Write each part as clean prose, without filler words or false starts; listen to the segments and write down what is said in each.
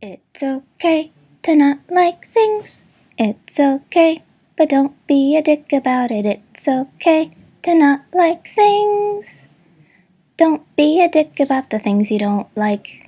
It's okay to not like things. It's okay, but don't be a dick about it. It's okay to not like things. Don't be a dick about the things you don't like.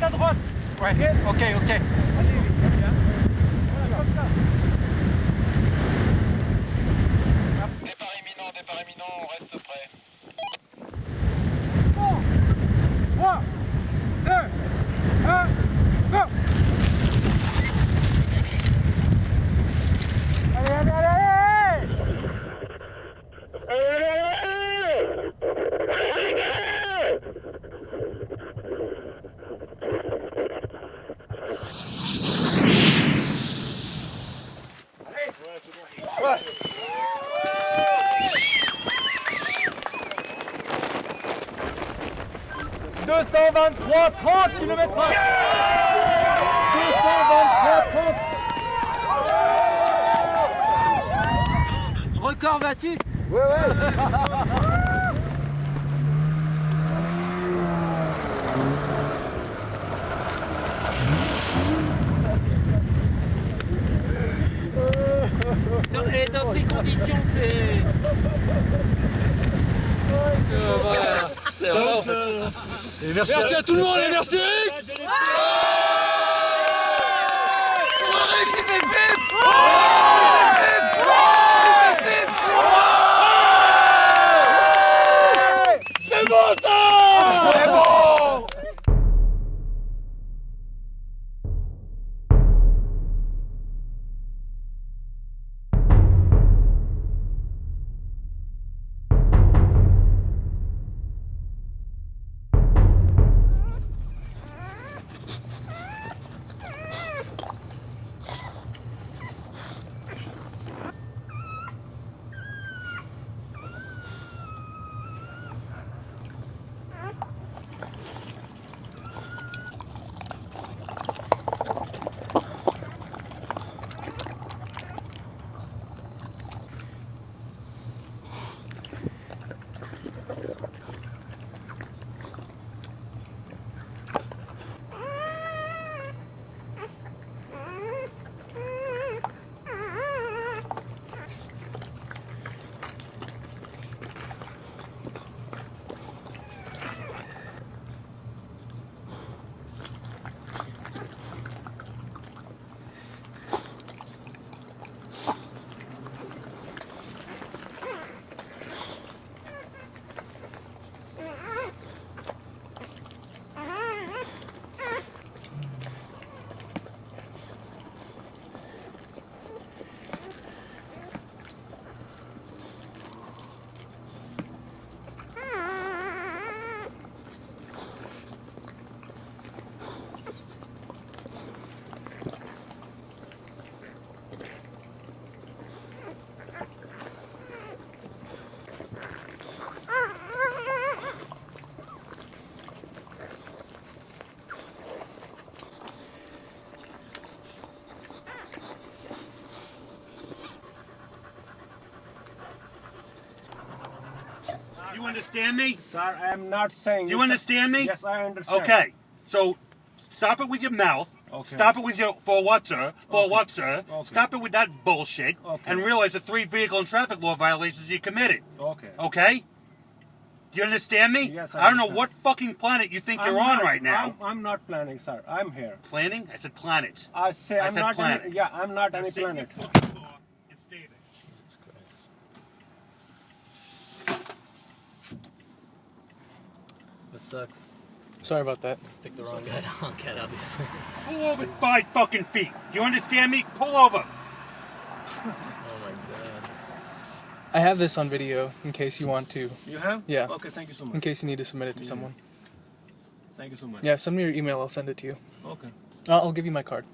À droite. Ouais, ok. Allez, bien. Voilà, comme ça. Départ imminent, on reste prêt. 3, 2, 1, go! Allez! Ouais. 223, 30 km/h. 223, 30. Record battu. Ouais. Dans ces conditions, c'est... Voilà. Ça va, en fait. Et merci à tout le monde et merci Éric. C'est bon ça! C'est bon. understand me? Sir, I am not saying... Do you understand me? Yes, I understand. Okay, so stop it with your mouth. Okay. Stop it with your for what, sir? For Okay. what, sir? Okay. Stop it with that bullshit Okay. and realize the 3 vehicle and traffic law violations you committed. Okay. Okay? Do you understand me? Yes, I don't know understand. what fucking planet you think you're on right now. I'm not planning, sir. I'm here. Planning? I said planet. I say I I'm said not. planet. Yeah, I'm not Now any sit in planet. your fucking car and stay there. This sucks. Sorry about that. Picked the wrong guy to honk at, obviously. Pull over 5 fucking feet. Do you understand me? Pull over. Oh my god. I have this on video in case you want to. You have? Yeah. Okay, thank you so much. In case you need to submit it to someone. Thank you so much. Yeah, send me your email. I'll send it to you. Okay. I'll give you my card.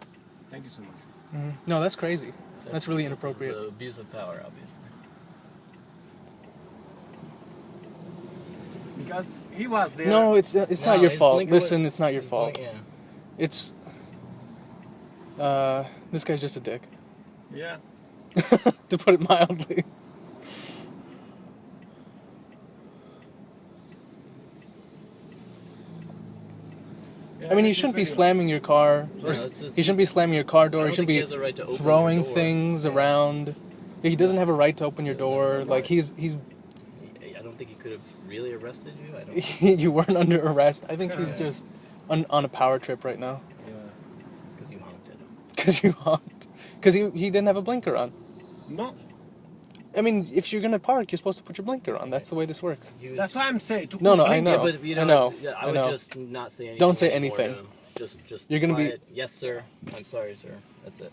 Thank you so much. No, that's crazy. That's really inappropriate. This is abuse of power, obviously. Because he was there. No, it's No, not your he's fault. blinking Listen, with- it's not your he's fault. blink- It's this guy's just a dick. Yeah. To put it mildly. I mean, he shouldn't be slamming your car. Or it's just- he shouldn't be slamming your car door. I He don't shouldn't think he be has a right to open throwing your door. things around. He doesn't have a right to open your door. Like he's I don't think he could have really arrested you. I don't you weren't under arrest. I think he's just on a power trip right now. Yeah. because you honked at him. Because you honked. Because he didn't have a blinker on. No. I mean, if you're gonna park, you're supposed to put your blinker on. That's the way this works. He was- That's why I'm saying. No, no, I blink- know. Yeah, but you know, I know. yeah, I I would know. just not say anything. Don't say anymore to anything. him. Just You're gonna be- quiet. Yes, sir. I'm sorry, sir. That's it.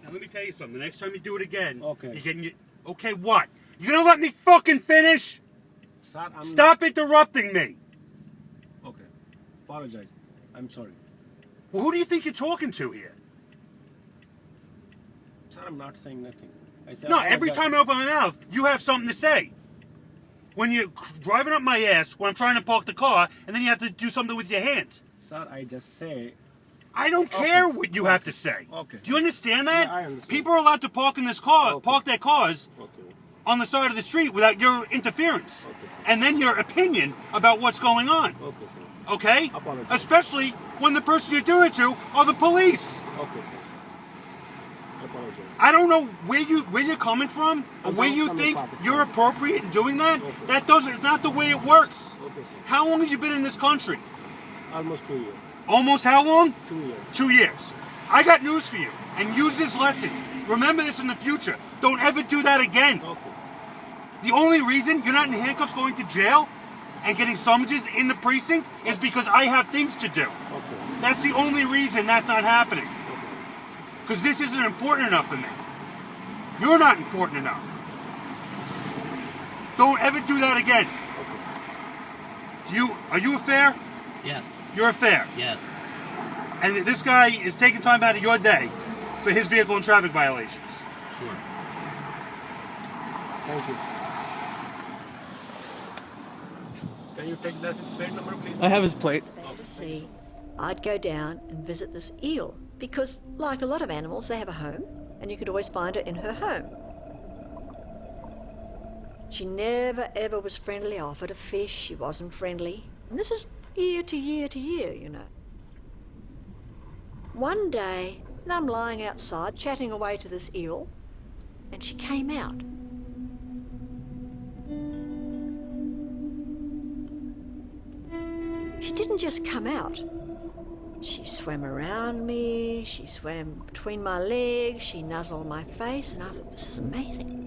Now let me tell you something. The next time you do it again, Okay. you're getting your... Okay, what? You gonna let me fucking finish? Sir, I'm Stop interrupting me. Okay. Apologize. I'm sorry. Well, who do you think you're talking to here? Sir, I'm not saying nothing. I said No, every apologize. time I open my mouth, you have something to say. When you're driving up my ass when I'm trying to park the car, and then you have to do something with your hands. Sir, I just say. I don't care what you have to say. Okay. Do you understand that? Yeah, I understand. People are allowed to park in this car, Okay. park their cars Okay. on the side of the street without your interference. Okay, sir. And then your opinion about what's going on. Okay, sir. Okay? Apologize. Especially when the person you're doing it to are the police. Okay, sir. I apologize. I don't know where you're coming from or I'm where coming you from think Pakistan. you're appropriate in doing that. Okay. It's not the way it works. Okay, sir. How long have you been in this country? Almost 2 years. Almost how long? 2 years. 2 years. I got news for you. And use this lesson. Remember this in the future. Don't ever do that again. Okay. The only reason you're not in handcuffs going to jail and getting summonses in the precinct is because I have things to do. Okay. That's the only reason that's not happening. Okay. Because this isn't important enough for me. You're not important enough. Don't ever do that again. Are you a fare? Yes. You're a fare. Yes. And this guy is taking time out of your day for his vehicle and traffic violations. Sure. Thank you. Can you take that plate number, please? I have his plate. Fantasy, I'd go down and visit this eel because, like a lot of animals, they have a home, and you could always find her in her home. She never ever was friendly. I offered a fish, she wasn't friendly. And this is year to year to year, you know. One day, I'm lying outside chatting away to this eel, and she came out. She didn't just come out. She swam around me, she swam between my legs, she nuzzled my face, and I thought, this is amazing.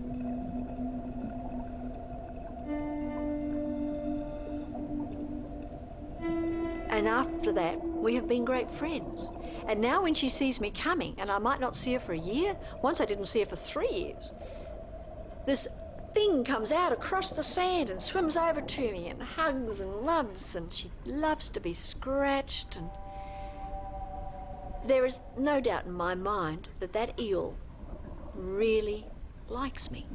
And after that, we have been great friends. And now when she sees me coming, and I might not see her for a year, once I didn't see her for 3 years, this thing comes out across the sand and swims over to me and hugs and loves, and she loves to be scratched. And there is no doubt in my mind that that eel really likes me.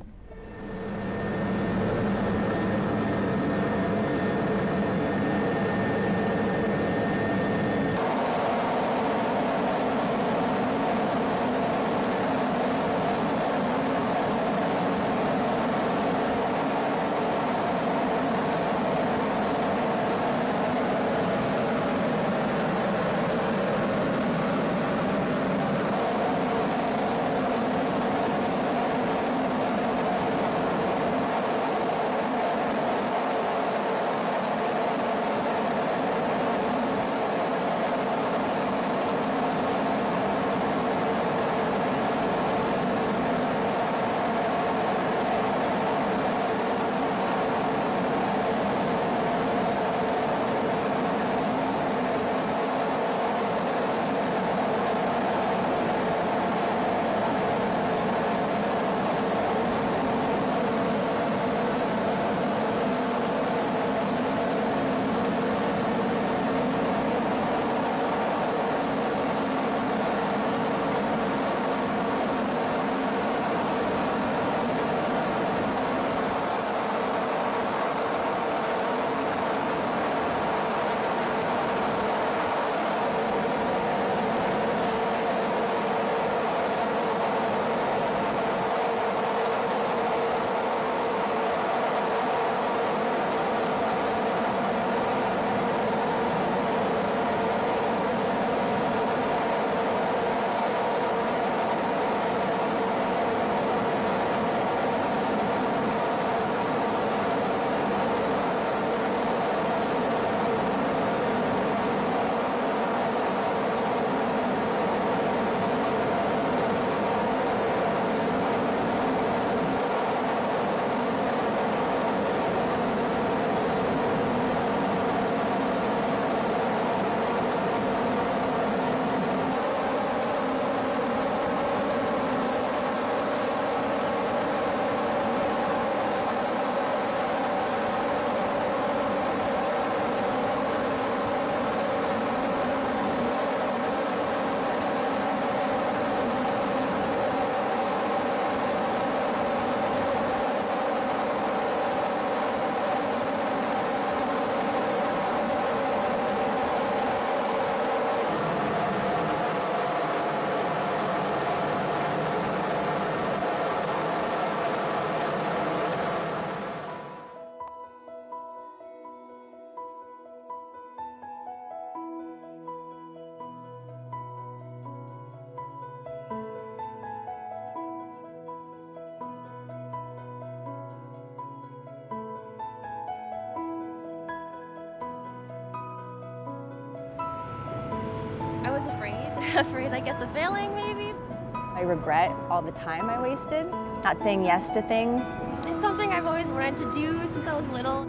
Afraid, I guess, of failing, maybe? I regret all the time I wasted, not saying yes to things. It's something I've always wanted to do since I was little.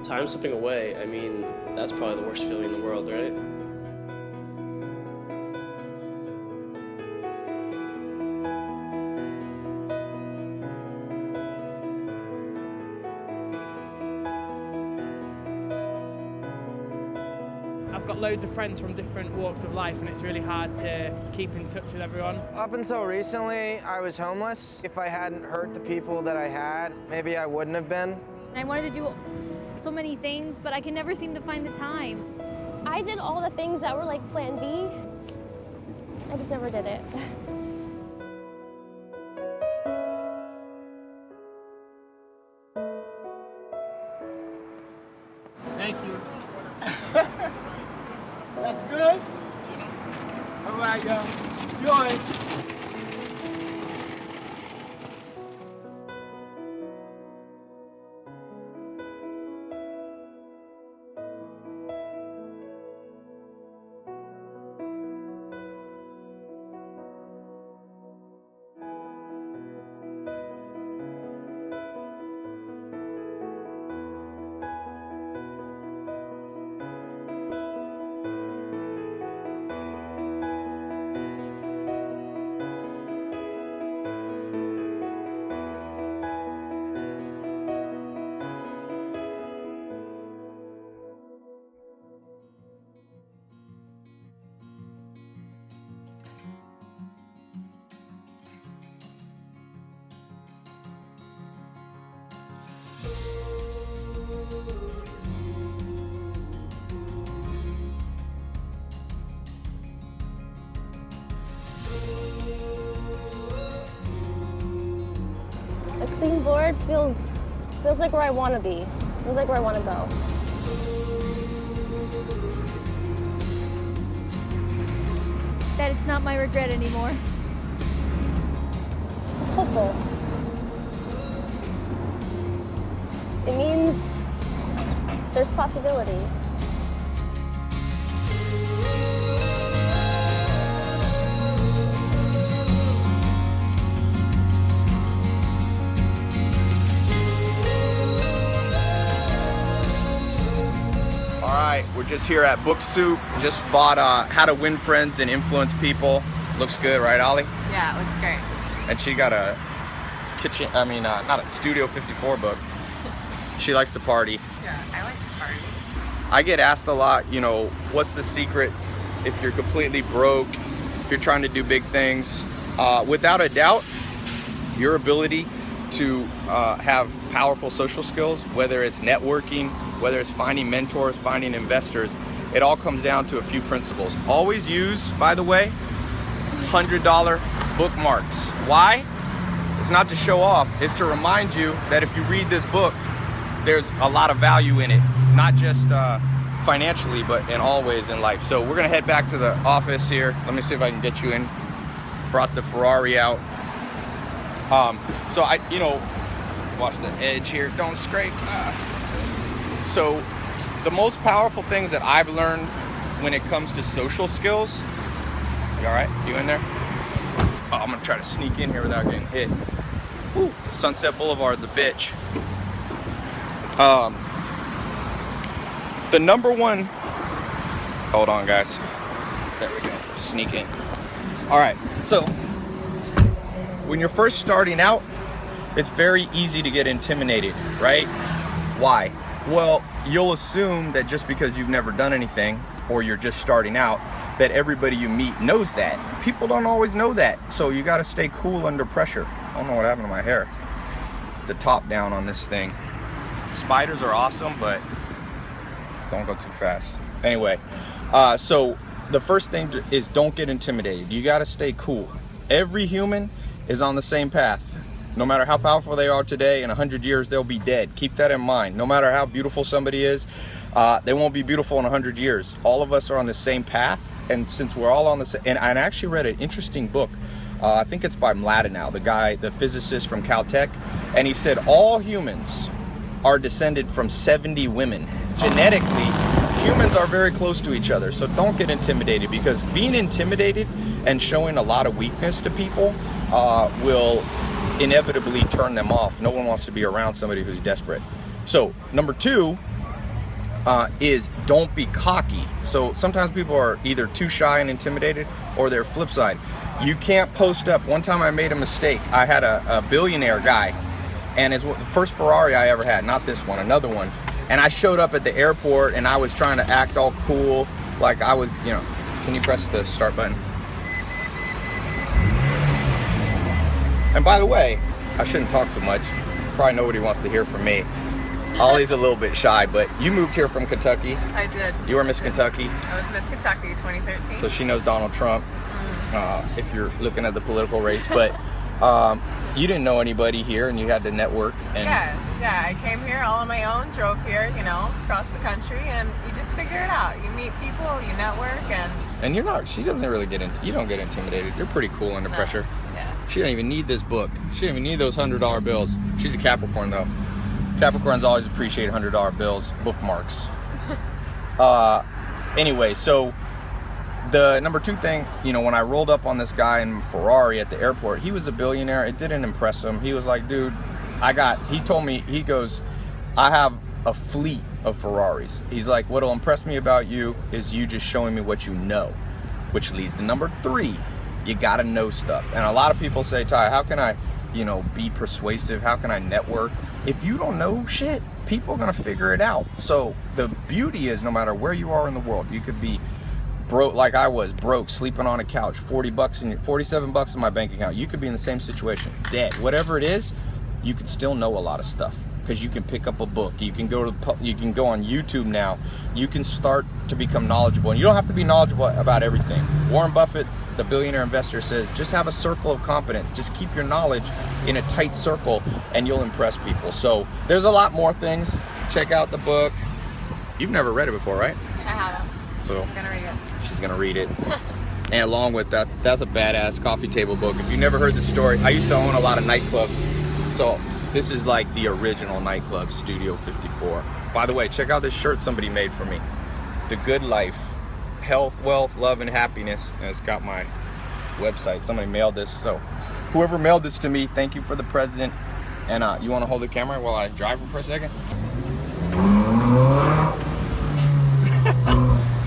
Time slipping away, I mean, that's probably the worst feeling in the world, right? I've got loads of friends from different walks of life, and it's really hard to keep in touch with everyone. Up until recently, I was homeless. If I hadn't hurt the people that I had, maybe I wouldn't have been. I wanted to do so many things, but I can never seem to find the time. I did all the things that were like plan B. I just never did it. Thank you. That's good? All right, y'all. Enjoy. A clean board feels like where I want to be. Feels like where I want to go. That it's not my regret anymore. It's hopeful. It means there's possibility. We're just here at Book Soup. Just bought How to Win Friends and Influence People. Looks good, right, Ollie? Yeah, it looks great. And she got a not a Studio 54 book. She likes to party. Yeah, I like to party. I get asked a lot, you know, what's the secret if you're completely broke, if you're trying to do big things? Without a doubt, your ability to have powerful social skills, whether it's networking, whether it's finding mentors, finding investors, it all comes down to a few principles. Always use, by the way, $100 bookmarks. Why? It's not to show off, it's to remind you that if you read this book, there's a lot of value in it, not just financially, but in all ways in life. So we're gonna head back to the office here. Let me see if I can get you in. Brought the Ferrari out. So watch the edge here, don't scrape. So the most powerful things that I've learned when it comes to social skills, you all right? You in there? Oh, I'm gonna try to sneak in here without getting hit. Woo, Sunset Boulevard's a bitch. The number one, hold on guys. There we go, sneak in. All right, so when you're first starting out, it's very easy to get intimidated, right? Why? Well, you'll assume that just because you've never done anything or you're just starting out, that everybody you meet knows that. People don't always know that, so you gotta stay cool under pressure. I don't know what happened to my hair. The top down on this thing. Spiders are awesome, but don't go too fast. Anyway, so the first thing is don't get intimidated. You gotta stay cool. Every human is on the same path. No matter how powerful they are today, in 100 years, they'll be dead. Keep that in mind. No matter how beautiful somebody is, they won't be beautiful in 100 years. All of us are on the same path. And since we're all on the same, and I actually read an interesting book. I think it's by Mladenow, the physicist from Caltech. And he said all humans are descended from 70 women. Genetically, humans are very close to each other, so don't get intimidated, because being intimidated and showing a lot of weakness to people will inevitably turn them off. No one wants to be around somebody who's desperate. So number 2 is don't be cocky. So sometimes people are either too shy and intimidated, or their flip side. You can't post up. One time I made a mistake. I had a billionaire guy, and it's the first Ferrari I ever had, not this one, another one. And I showed up at the airport and I was trying to act all cool, like I was, you know, can you press the start button? And by the way, I shouldn't talk too much. Probably nobody wants to hear from me. Ollie's a little bit shy, but you moved here from Kentucky. I did. You were Miss Kentucky. I was Miss Kentucky 2013. So she knows Donald Trump, if you're looking at the political race. But you didn't know anybody here, and you had to network. And Yeah, I came here all on my own, drove here, you know, across the country, and you just figure it out. You meet people, you network, and you're not, she doesn't really you don't get intimidated. You're pretty cool under pressure. Yeah. She don't even need this book. She don't even need those $100 bills. She's a Capricorn though. Capricorns always appreciate $100 bills, bookmarks. Anyway, so the number 2 thing, you know, when I rolled up on this guy in Ferrari at the airport, he was a billionaire. It didn't impress him. He was like, dude, he told me, he goes, I have a fleet of Ferraris. He's like, what'll impress me about you is you just showing me what you know, which leads to number 3. You gotta know stuff. And a lot of people say, Tai, how can I, you know, be persuasive? How can I network? If you don't know shit, people are gonna figure it out. So the beauty is, no matter where you are in the world, you could be broke, like I was, broke, sleeping on a couch, 47 bucks in my bank account. You could be in the same situation, dead, whatever it is. You could still know a lot of stuff, because you can pick up a book. You can go on YouTube now. You can start to become knowledgeable, and you don't have to be knowledgeable about everything. Warren Buffett, the billionaire investor, says just have a circle of competence. Just keep your knowledge in a tight circle and you'll impress people. So there's a lot more things. Check out the book. You've never read it before, right? I haven't. So I'm gonna read it. She's gonna read it. And along with that, that's a badass coffee table book. If you never heard the story, I used to own a lot of nightclubs. So this is like the original nightclub, Studio 54. By the way, check out this shirt somebody made for me. The Good Life. Health, wealth, love, and happiness. And it's got my website. Somebody mailed this. So whoever mailed this to me, thank you for the present. And you want to hold the camera while I drive for a second?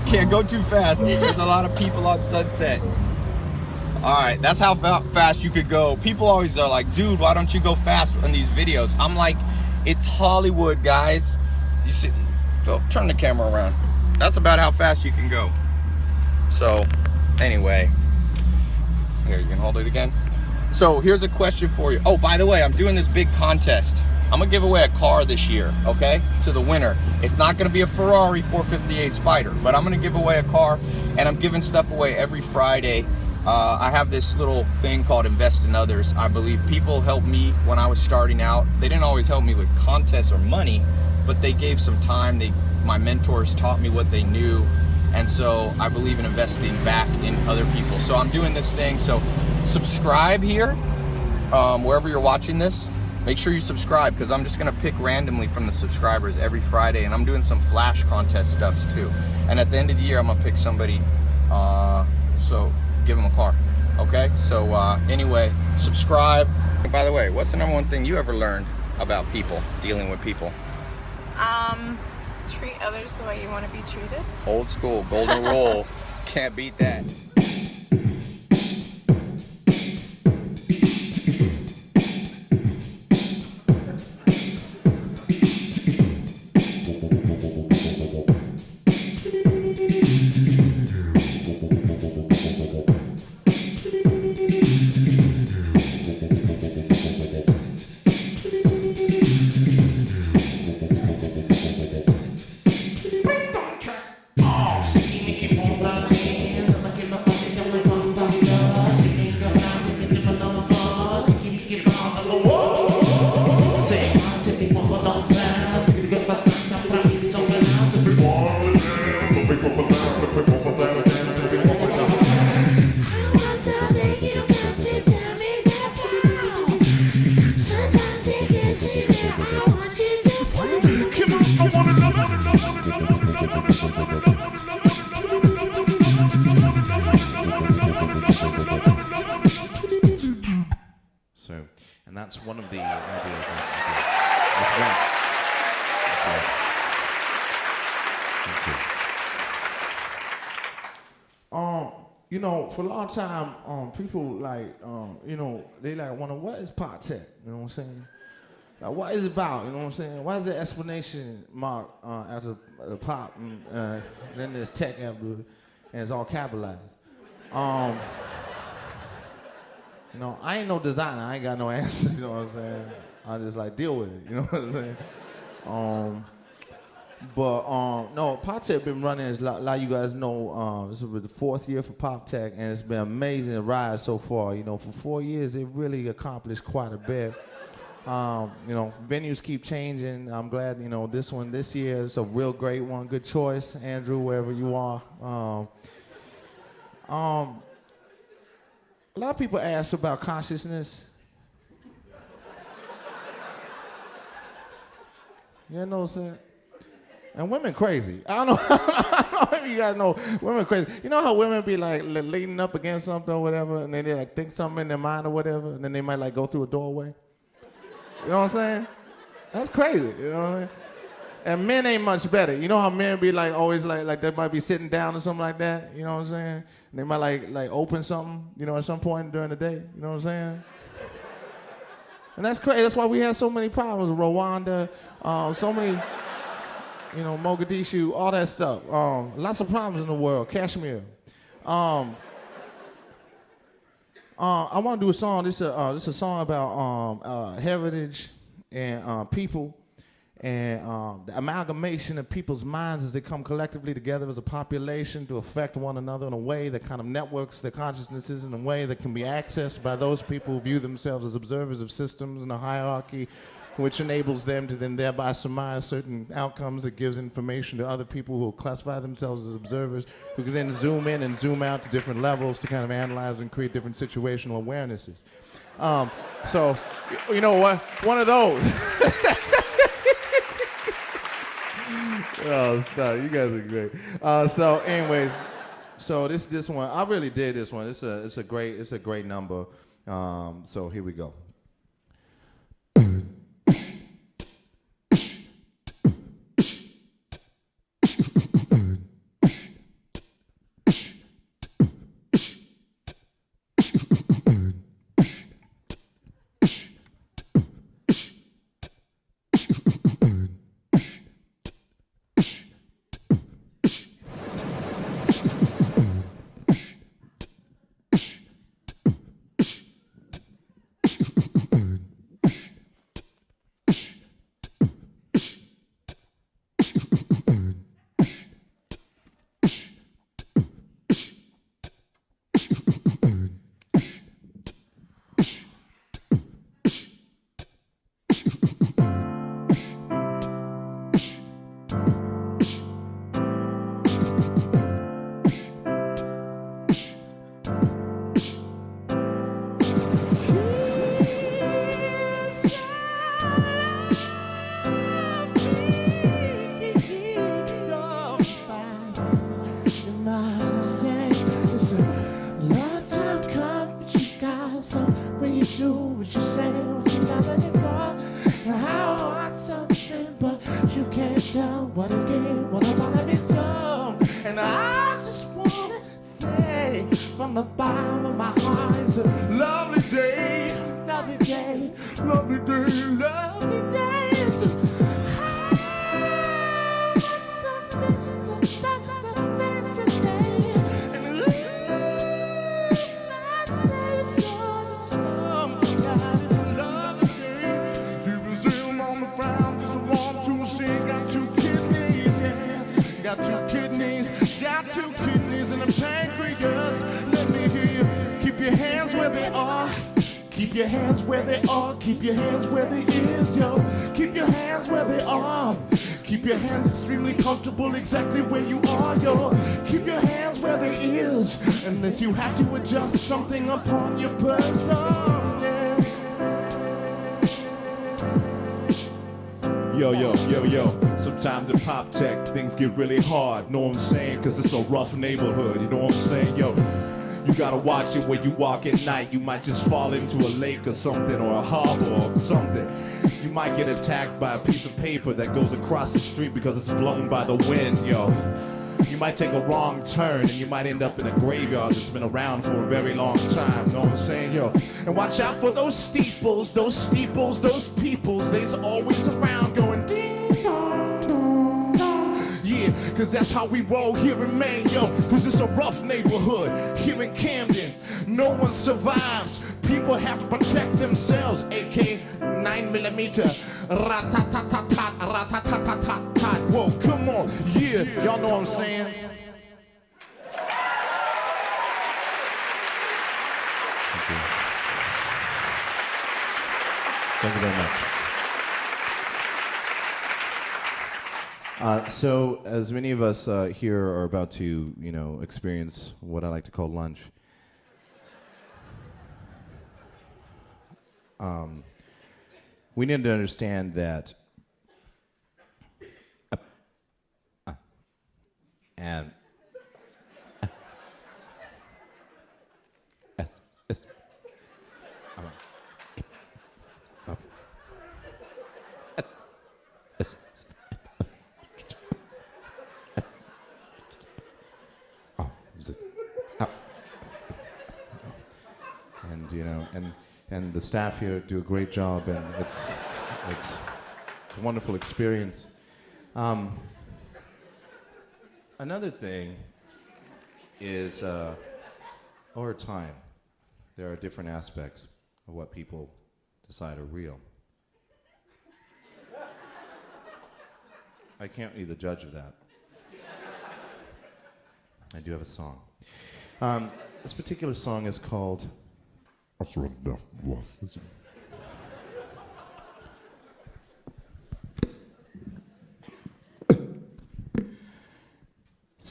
Can't go too fast. There's a lot of people on Sunset. All right, that's how fast you could go. People always are like, dude, why don't you go fast in these videos? I'm like, it's Hollywood, guys. You see, Phil, turn the camera around. That's about how fast you can go. So anyway, here, you can hold it again. So here's a question for you. Oh, by the way, I'm doing this big contest. I'm gonna give away a car this year, okay, to the winner. It's not gonna be a Ferrari 458 Spider, but I'm gonna give away a car, and I'm giving stuff away every Friday. I have this little thing called Invest in Others. I believe people helped me when I was starting out. They didn't always help me with contests or money, but they gave some time. My mentors taught me what they knew, and so I believe in investing back in other people. So I'm doing this thing. So subscribe here, wherever you're watching this. Make sure you subscribe, because I'm just gonna pick randomly from the subscribers every Friday, and I'm doing some flash contest stuffs too. And at the end of the year, I'm gonna pick somebody, so give them a car. Okay, so anyway, subscribe. And by the way, what's the number 1 thing you ever learned about people, dealing with people? Treat others the way you want to be treated. Old school, golden rule. Can't beat that. And that's one of the ideas that's right. Thank you. You know, for a long time, people like, you know, they like wonder, what is pop tech? You know what I'm saying? Like, what is it about? You know what I'm saying? Why is there explanation mark after the pop, and then there's tech after, and it's all capitalized? You know, I ain't no designer. I ain't got no answers. You know what I'm saying? I just like deal with it. You know what I'm saying? No, PopTech been running, as a lot of you guys know, this is the 4th year for PopTech, and it's been amazing to ride so far. You know, for 4 years, they've really accomplished quite a bit. You know, venues keep changing. I'm glad, you know, this year is a real great one. Good choice, Andrew, wherever you are. A lot of people ask about consciousness. You know what I'm saying? And women crazy. I don't know if you guys know, women crazy. You know how women be like leaning up against something or whatever, and then they like think something in their mind or whatever, and then they might like go through a doorway? You know what I'm saying? That's crazy, you know what I mean? And men ain't much better. You know how men be like always like they might be sitting down or something like that, you know what I'm saying? And they might like open something, you know, at some point during the day, you know what I'm saying? And that's crazy. That's why we have so many problems. Rwanda, so many, you know, Mogadishu, all that stuff. Lots of problems in the world. Kashmir. I want to do a song. This is a song about heritage and people and the amalgamation of people's minds as they come collectively together as a population to affect one another in a way that kind of networks their consciousnesses in a way that can be accessed by those people who view themselves as observers of systems and a hierarchy, which enables them to then thereby surmise certain outcomes that gives information to other people who classify themselves as observers, who can then zoom in and zoom out to different levels to kind of analyze and create different situational awarenesses. So, you know what? One of those. Oh, stop. You guys are great. So anyways, so this one, I really did this one. It's a great number. So here we go. Keep your hands where they is, yo. Keep your hands where they are. Keep your hands extremely comfortable exactly where you are, yo. Keep your hands where they is, unless you have to adjust something upon your person, yeah. Yo. Sometimes in pop tech, things get really hard, know what I'm saying? Cause it's a rough neighborhood, you know what I'm saying, yo. You gotta watch it when you walk at night. You might just fall into a lake or something, or a harbor or something. You might get attacked by a piece of paper that goes across the street because it's blown by the wind, yo. You might take a wrong turn and you might end up in a graveyard that's been around for a very long time, know what I'm saying, yo? And watch out for those steeples, those peoples, they's always around going ding dong, dong, dong. Yeah, cause that's how we roll here in Maine, yo. Cause it's a rough neighborhood here in Camden. No one survives. People have to protect themselves, AK 9mm. Rat-tat-tat-tat-tat, rat-tat-tat-tat-tat. Whoa, come on, yeah, y'all know what I'm saying? Thank you very much. So, as many of us here are about to, experience what I like to call lunch, we need to understand that and and the staff here do a great job, and it's a wonderful experience. Another thing is, over time, there are different aspects of what people decide are real. I can't be the judge of that. I do have a song. This particular song is called So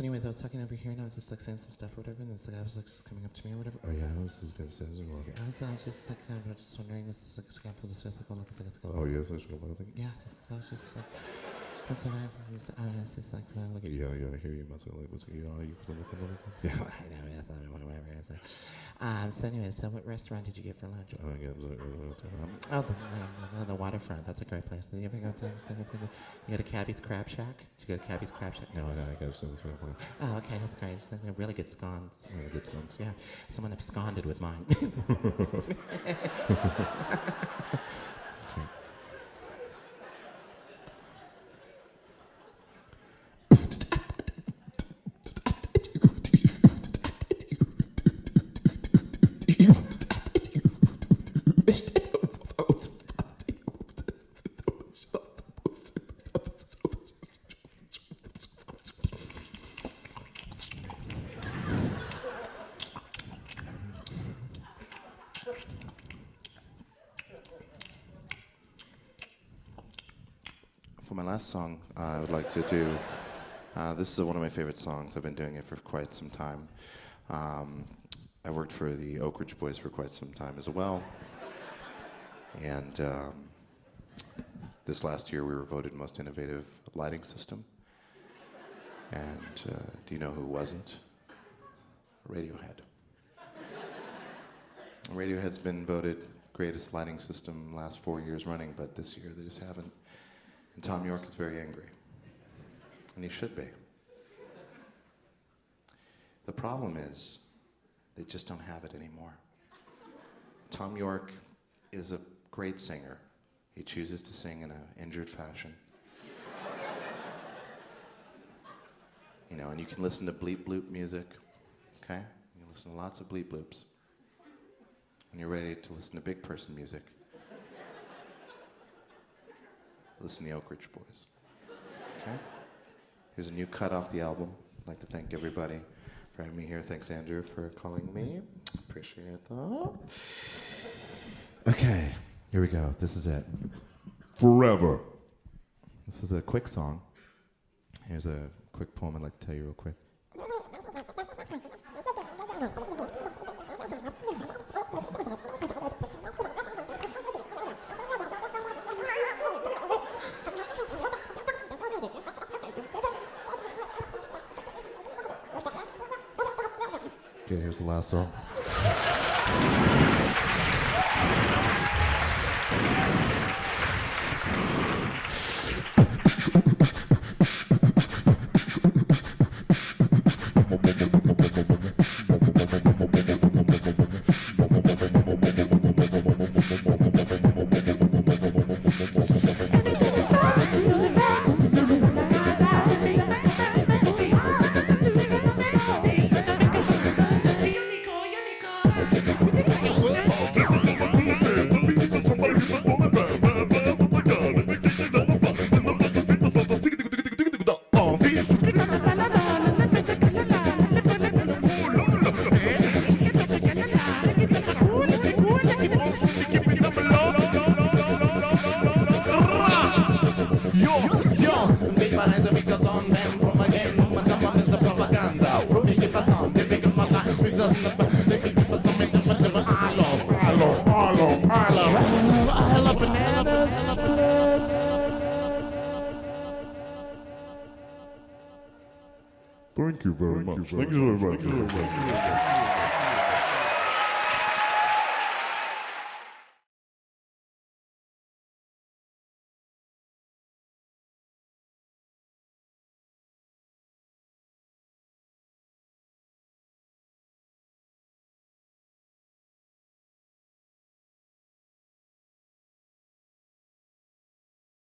anyways, I was talking over here and I was just like saying some stuff or whatever, and the guy was like just coming up to me or whatever. Oh yeah, this is good. I was just like, I'm just wondering, is this like a for the physical? Oh yeah, yeah. So I was just like, that's what I was just like, yeah, I hear you. Must go like, what's you know, you yeah, I know. I thought I whatever. So anyway, so what restaurant did you get for lunch? Oh, yeah, the waterfront. That's a great place. Did you ever go to you got a Cabby's Crab Shack? Did you go to Cabby's Crab Shack? No, I got some. Oh, okay, that's great. Really good scones. Really good scones. Yeah, someone absconded with mine. For my last song, I would like to do, this is one of my favorite songs. I've been doing it for quite some time. I worked for the Oak Ridge Boys for quite some time as well. And this last year we were voted most innovative lighting system. And do you know who wasn't? Radiohead. Radiohead's been voted greatest lighting system last 4 years running, but this year they just haven't. And Tom York is very angry. And he should be. The problem is, they just don't have it anymore. Tom York is a great singer. He chooses to sing in an injured fashion. You know, and you can listen to bleep bloop music, okay? You can listen to lots of bleep bloops. When you're ready to listen to big person music, listen to the Oak Ridge Boys. Okay? Here's a new cut off the album. I'd like to thank everybody for having me here. Thanks, Andrew, for calling me. Appreciate that. Okay, here we go. This is it. Forever. This is a quick song. Here's a quick poem I'd like to tell you real quick. Okay, here's the last song. I love banana splits. Thank you very much. Thank you very much.